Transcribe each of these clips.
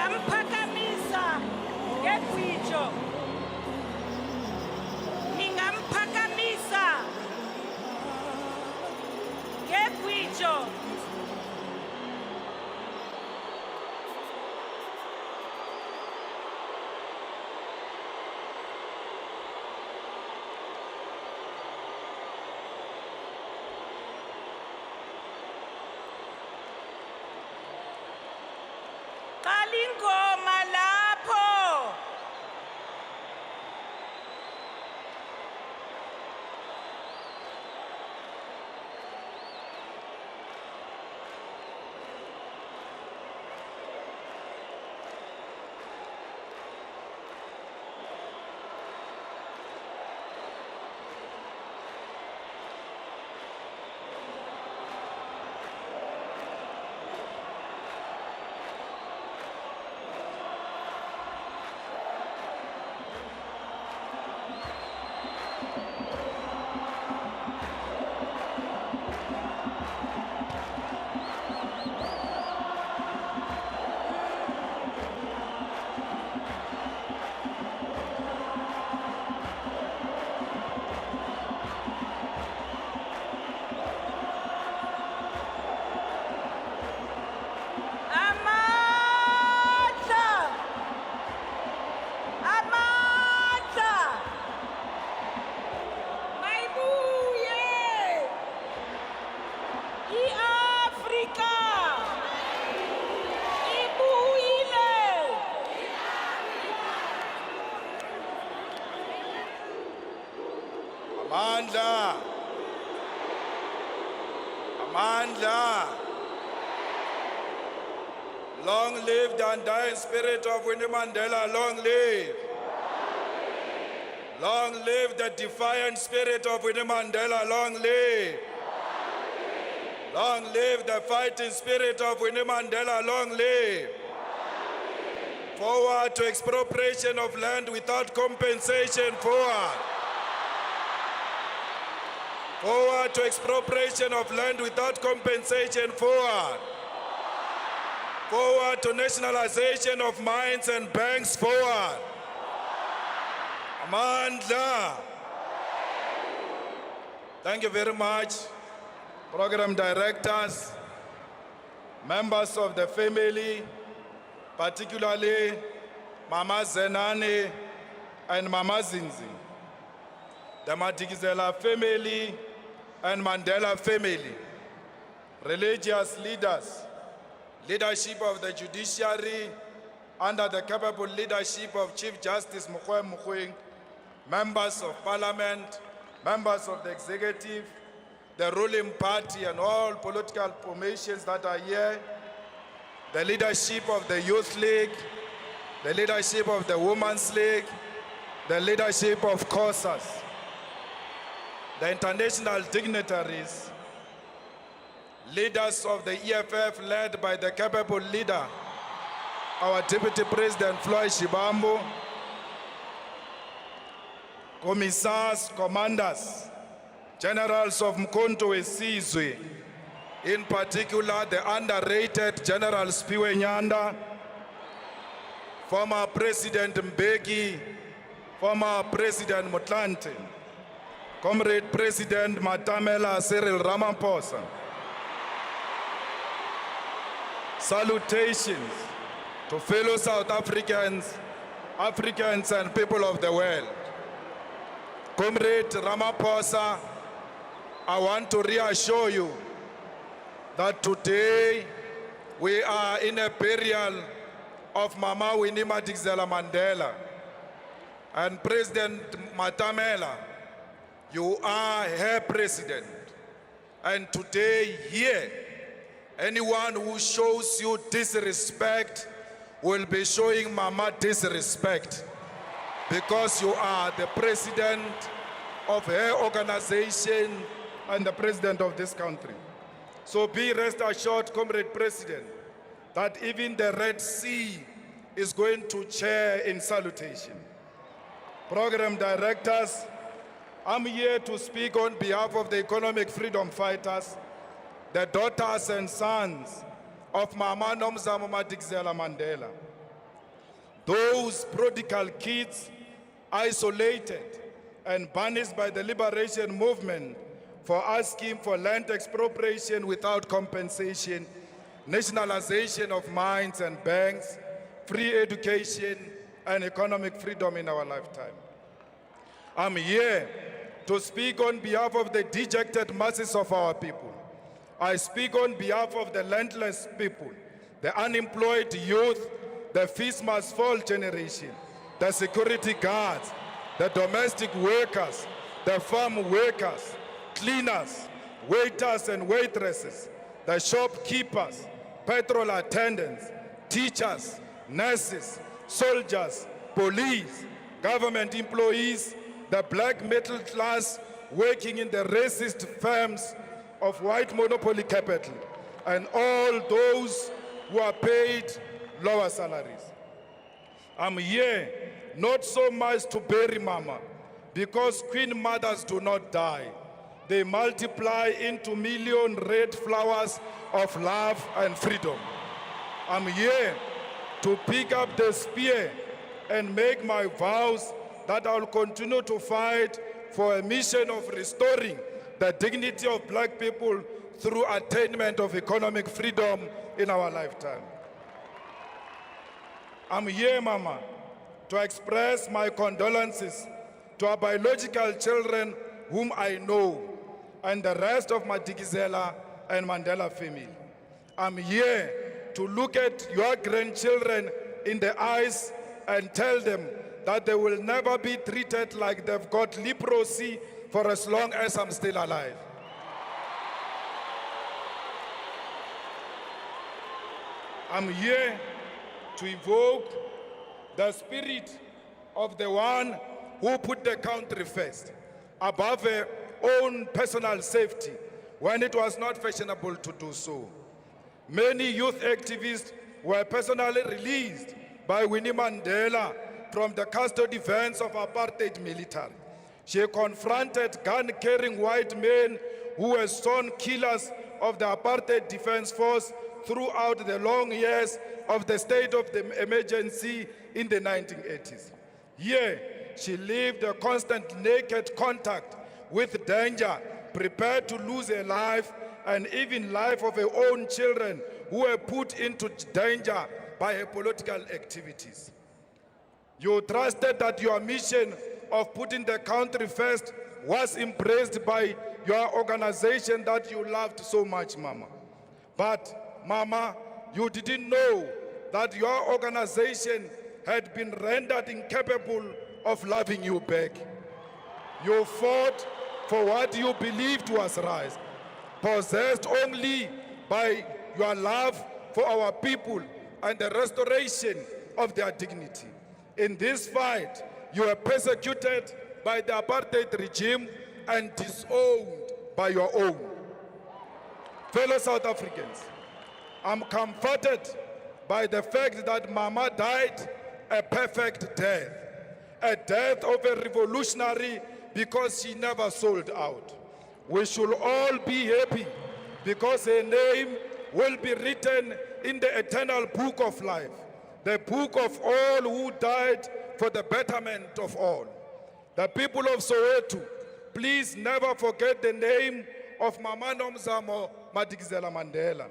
ningamphakamisa ngevijo, ningamphakamisa ngevijo. Ingoma lapho. Amandla. Amandla. Long live the undying spirit of Winnie Mandela. Long live. Long live the defiant spirit of Winnie Mandela. Long live. Long live the fighting spirit of Winnie Mandela. Long live. Forward to expropriation of land without compensation. Forward. Forward to expropriation of land without compensation. Forward. Forward to nationalization of mines and banks. Forward. Amandla. Thank you very much, program directors, members of the family, particularly Mama Zenani and Mama Zinzi, the Madikizela family and Mandela family, religious leaders, leadership of the judiciary under the capable leadership of Chief Justice Mogoeng Mogoeng, members of parliament, members of the executive, the ruling party and all political formations that are here, the leadership of the Youth League, the leadership of the Women's League, the leadership of COSAS, the international dignitaries, leaders of the EFF led by the capable leader, our Deputy President Floyd Shibambu, commissars, commanders, generals of Mkhonto Wesizwe, in particular the underrated General Spiwe Nyanda, former President Mbeki, former President Motlanthe, Comrade President Matamela Cyril Ramaphosa. Salutations to fellow South Africans, Africans and people of the world. Comrade Ramaphosa, I want to reassure you that today we are in a burial of Mama Winnie Madikizela Mandela. And President Matamela, you are her president. And today here, anyone who shows you disrespect will be showing Mama disrespect, because you are the president of her organization and the president of this country. So be rest assured, Comrade President, that even the Red Sea is going to cheer in salutation. Program directors, I'm here to speak on behalf of the economic freedom fighters, the daughters and sons of Mama Nomzamo Madikizela Mandela. those prodigal kids isolated and banished by the liberation movement for asking for land expropriation without compensation, nationalization of mines and banks, free education, and economic freedom in our lifetime. I'm here to speak on behalf of the dejected masses of our people. I speak on behalf of the landless people, the unemployed youth, the feast must fall generation, the security guards, the domestic workers, the farm workers, cleaners, waiters and waitresses, the shopkeepers, petrol attendants, teachers, nurses, soldiers, police, government employees, the black middle class working in the racist firms of white monopoly capital, and all those who are paid lower salaries. I'm here not so much to bury Mama, because Queen Mothers do not die. They multiply into million red flowers of love and freedom. I'm here to pick up the spear and make my vows that I'll continue to fight for a mission of restoring the dignity of black people through attainment of economic freedom in our lifetime. I'm here, Mama, to express my condolences to our biological children whom I know and the rest of my Madikizela and Mandela family. I'm here to look at your grandchildren in the eyes and tell them that they will never be treated like they've got leprosy for as long as I'm still alive. I'm here to evoke the spirit of the one who put the country first, above her own personal safety, when it was not fashionable to do so. Many youth activists were personally released by Winnie Mandela from the custody vans of apartheid military. She confronted gun-carrying white men who were sworn killers of the apartheid defense force throughout the long years of the state of the emergency in the 1980s. Here, she lived a constant naked contact with danger, prepared to lose her life and even life of her own children who were put into danger by her political activities. You trusted that your mission of putting the country first was embraced by your organization that you loved so much, Mama. But, Mama, you didn't know that your organization had been rendered incapable of loving you back. You fought for what you believed was right, possessed only by your love for our people and the restoration of their dignity. In this fight, you were persecuted by the apartheid regime and disowned by your own. Fellow South Africans, I'm comforted by the fact that Mama died a perfect death, a death of a revolutionary because she never sold out. We should all be happy because her name will be written in the eternal book of life, the book of all who died for the betterment of all. The people of Soweto, please never forget the name of Mama Nomzamo Madikizela Mandela.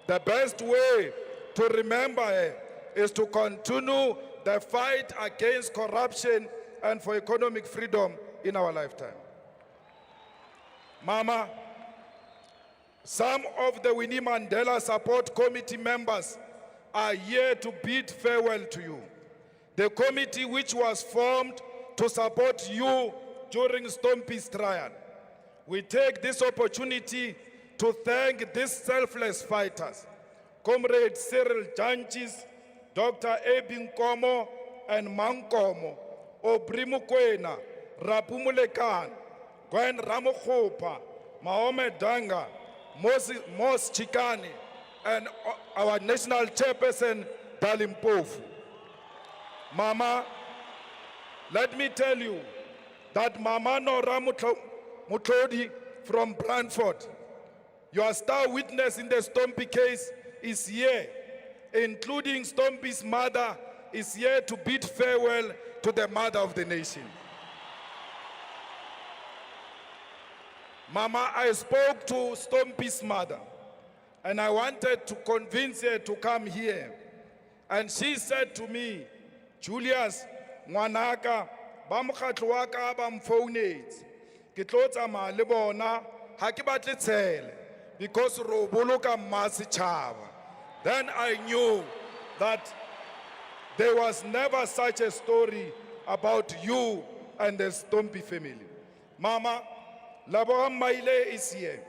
The best way to remember her is to continue the fight against corruption and for economic freedom in our lifetime. Mama, some of the Winnie Mandela Support Committee members are here to bid farewell to you. The committee which was formed to support you during Stompie's trial. We take this opportunity to thank these selfless fighters, Comrade Cyril Janchis, Dr. Ebin Komo and Mankomo, Obrimukwena, Rapumulekan, Gwen Ramokhopa, Mahomet Danga, Mos Chikani, and our national chairperson, Dalim Pofu. Mama, let me tell you that Mama Nora Mutlodi from Brantford, your star witness in the Stompie case, is here, including Stompie's mother, is here to bid farewell to the mother of the nation. Mama, I spoke to Stompie's mother, and I wanted to convince her to come here. And she said to me, Julius, ngwanaka, ba mokgatlo wa ka ba mfounetse. Ke tlo tsamaya le bona, ha ke batle tshele, because ro boloka mma setjhaba. Then I knew that there was never such a story about you and the Stompie family. Mama, Laboa Maile is here,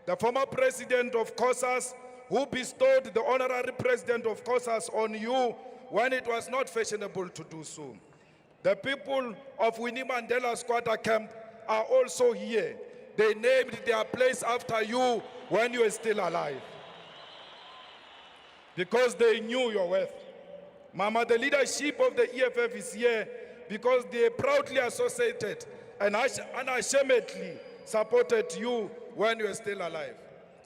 the former president of COSAS, who bestowed the honorary president of COSAS on you when it was not fashionable to do so. The people of Winnie Mandela squatter camp are also here. They named their place after you when you were still alive, because they knew your worth. Mama, the leadership of the EFF is here because they proudly associated and unashamedly supported you when you were still alive.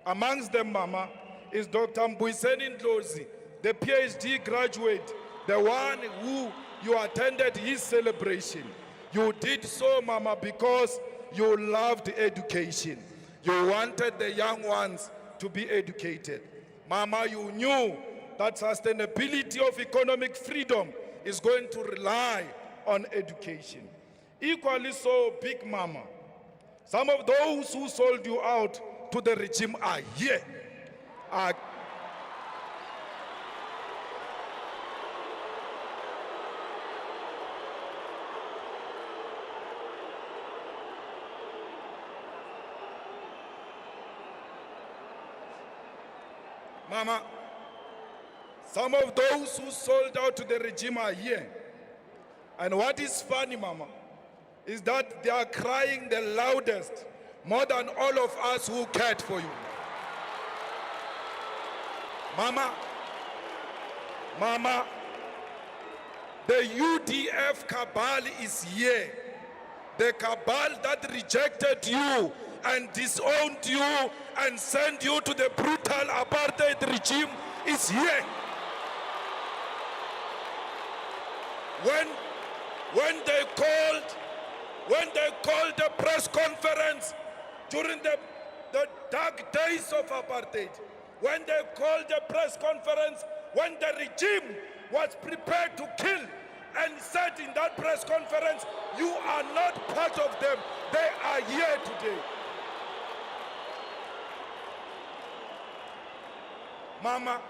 Amongst them, Mama, is Dr. Mbuiseni Ndlozi, the PhD graduate, the one who you attended his celebration. You did so, Mama, because you loved education. You wanted the young ones to be educated. Mama, you knew that sustainability of economic freedom is going to rely on education. Equally so, Big Mama, some of those who sold you out to the regime are here. Mama, some of those who sold out to the regime are here. And what is funny, Mama, is that they are crying the loudest, more than all of us who cared for you. Mama, the UDF cabal is here. The cabal that rejected you and disowned you and sent you to the brutal apartheid regime is here. When they called the press conference during the dark days of apartheid, when they called the press conference, when the regime was prepared to kill, and said in that press conference, you are not part of them, they are here today. Mama,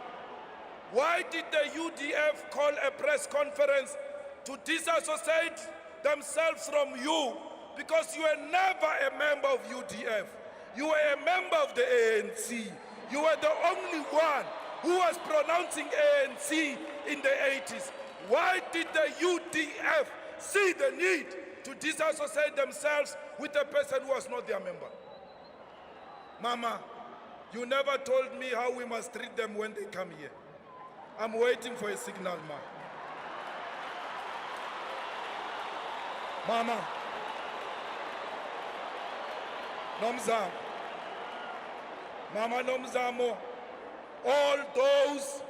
why did the UDF call a press conference to disassociate themselves from you? Because you were never a member of UDF. You were a member of the ANC. You were the only one who was pronouncing ANC in the 80s. Why did the UDF see the need to disassociate themselves with a person who was not their member? Mama, you never told me how we must treat them when they come here. I'm waiting for a signal, ma. Mama, Nomzamo, Mama Nomzamo, all those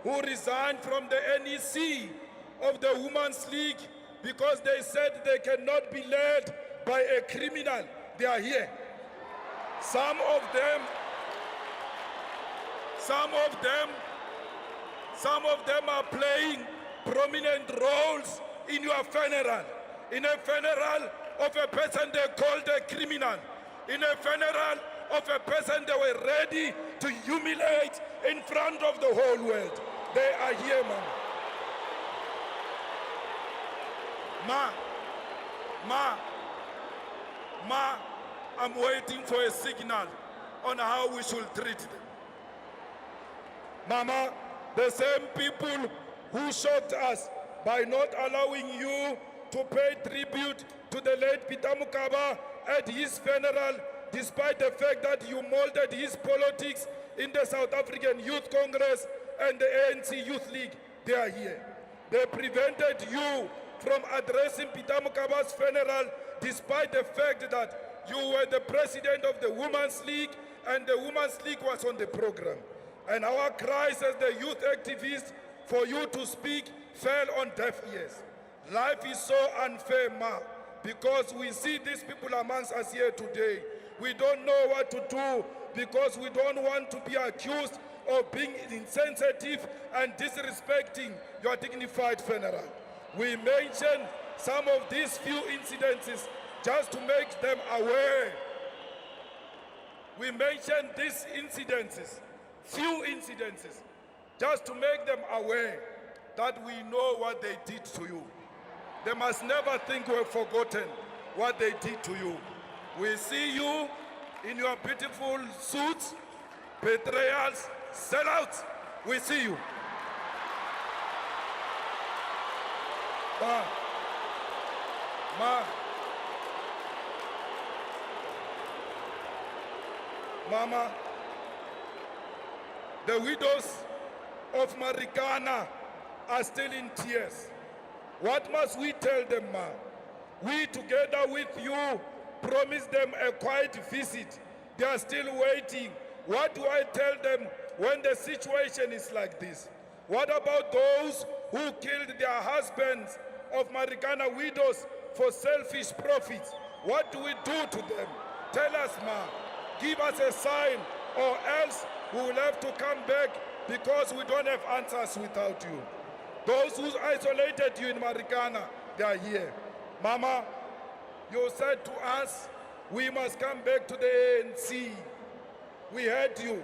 who resigned from the NEC of the Women's League because they said they cannot be led by a criminal, they are here. Some of them are playing prominent roles in your funeral. In a funeral of a person they called a criminal. In a funeral of a person they were ready to humiliate in front of the whole world. They are here, Ma, I'm waiting for a signal on how we should treat them. Mama, the same people who shocked us by not allowing you to pay tribute to the late Peter Mokaba at his funeral, despite the fact that you molded his politics in the South African Youth Congress and the ANC Youth League, they are here. They prevented you from addressing Peter Mokaba's funeral, despite the fact that you were the president of the Women's League and the Women's League was on the program. And our cries as the youth activists for you to speak fell on deaf ears. Life is so unfair, Ma, because we see these people amongst us here today. We don't know what to do because we don't want to be accused of being insensitive and disrespecting your dignified funeral. We mention some of these few incidences just to make them aware. We mention these incidences, few incidences, just to make them aware that we know what they did to you. They must never think we've forgotten what they did to you. We see you in your beautiful suits, betrayals, sellouts. We see you. Mama, the widows of Marikana are still in tears. What must we tell them, Ma? We, together with you, promised them a quiet visit. They are still waiting. What do I tell them when the situation is like this? What about those who killed their husbands of Marikana widows for selfish profits? What do we do to them? Tell us, Ma. Give us a sign, or else we will have to come back because we don't have answers without you. Those who isolated you in Marikana, they are here. Mama, you said to us, we must come back to the ANC. We heard you.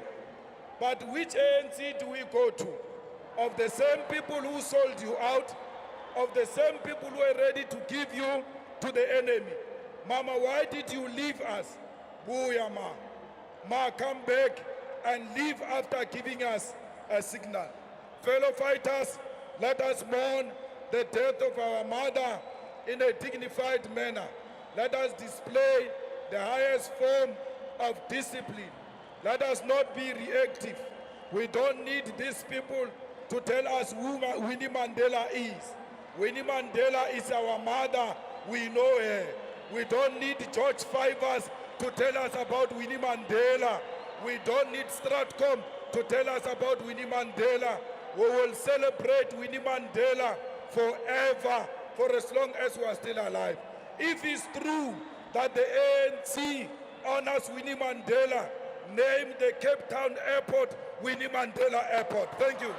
But which ANC do we go to? Of the same people who sold you out, of the same people who are ready to give you to the enemy. Mama, why did you leave us? Booyah, Ma. Ma, come back and leave after giving us a signal. Fellow fighters, let us mourn the death of our mother in a dignified manner. Let us display the highest form of discipline. Let us not be reactive. We don't need these people to tell us who Winnie Mandela is. Winnie Mandela is our mother. We know her. We don't need George Fivers to tell us about Winnie Mandela. We don't need Stratcom to tell us about Winnie Mandela. We will celebrate Winnie Mandela forever, for as long as we are still alive. If it's true that the ANC honors Winnie Mandela, name the Cape Town airport Winnie Mandela Airport. Thank you.